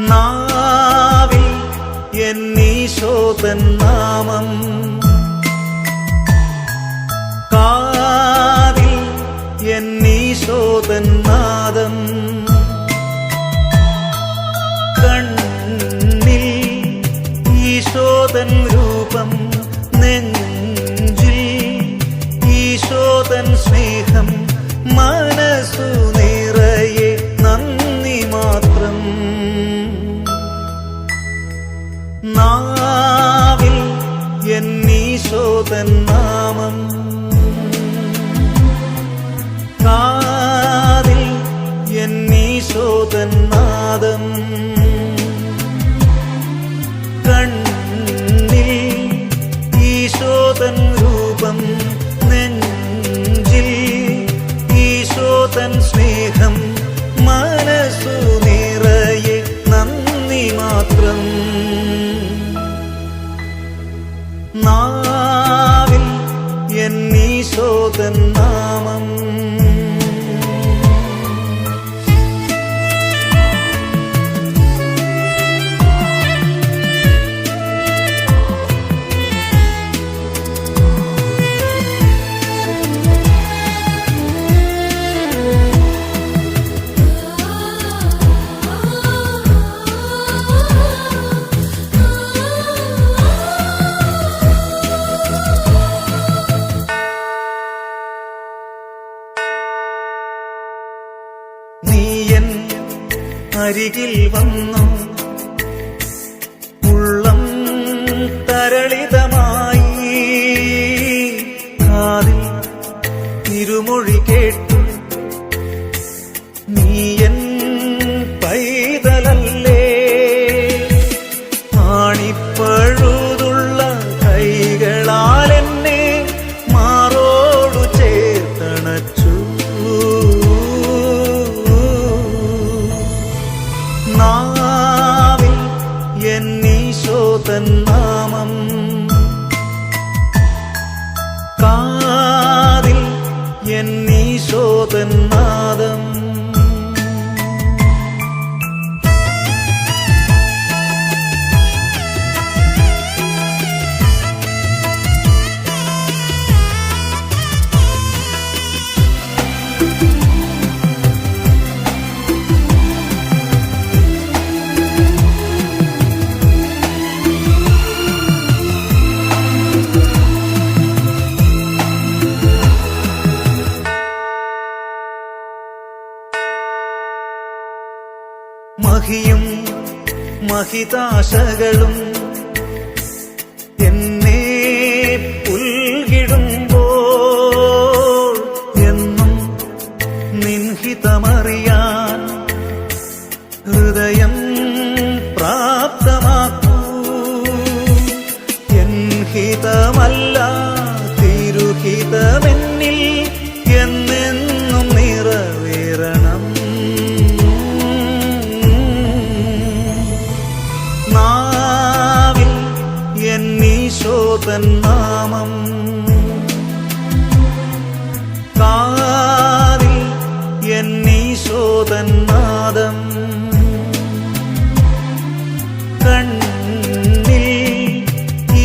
നാവിൽ എന്നീശോതൻ നാമം, കാതിൽ എന്നീശോതൻ നാദം, കണ്ണിൽ ഈശോതൻ രൂപം, നെഞ്ചിൽ ഈശോതൻ സ്നേഹം, മനസ്സു നിറയെ നന്ദി മാത്രം. നാവിൽ എന്നീശോതൻ നാമം, കാതിൽ എന്നീശോതൻ നാദം, കണ്ണിൽ ഈശോതൻ രൂപം, നെഞ്ചിൽ ഈശോതൻ സ്നേഹം, മനസ്സു നിറയെ നന്ദി മാത്രം. നാവിൽ എന്നീശോതൻ നാമം. നീയൻ അരികിൽ വന്നു, ഉള്ളം തരളിതമായി, കാതിൽ തിരുമൊഴി കേട്ടു, നീയൻ പൈതലല്ലേ, ആണിപ്പഴുതുള്ള കൈകളാൽ എന്നെ മാറോടു ചേർത്തണച്ചു. നാവിൽ എന്നീശോതൻ നാമം, കാതിൽ എന്നീശോതൻ നാദം, മഹിയും മഹിതാശകളും എന്നെ പുൽകിടുമ്പോൾ എന്നും നിൻഹിതമറിയാൻ ഹൃദയം പ്രാപ്തമാക്കൂ. എൻഹിതമല്ല തിരുഹിതമെന്നിൽ എന്നെന്നും നിറവേറണം. നാവിൽ എന്നീശോതൻ നാമം, കാതിൽ എന്നീശോതൻ നാദം, കണ്ണിൽ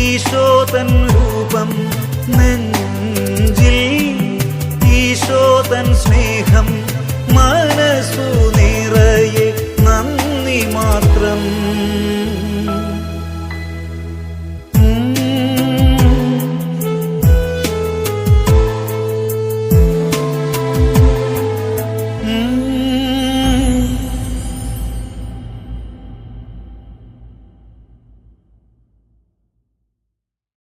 ഈശോതൻ രൂപം, നെഞ്ചിൽ ഈശോതൻ സ്നേഹം, മനസ്സു നിറയെ നന്ദി മാത്രം.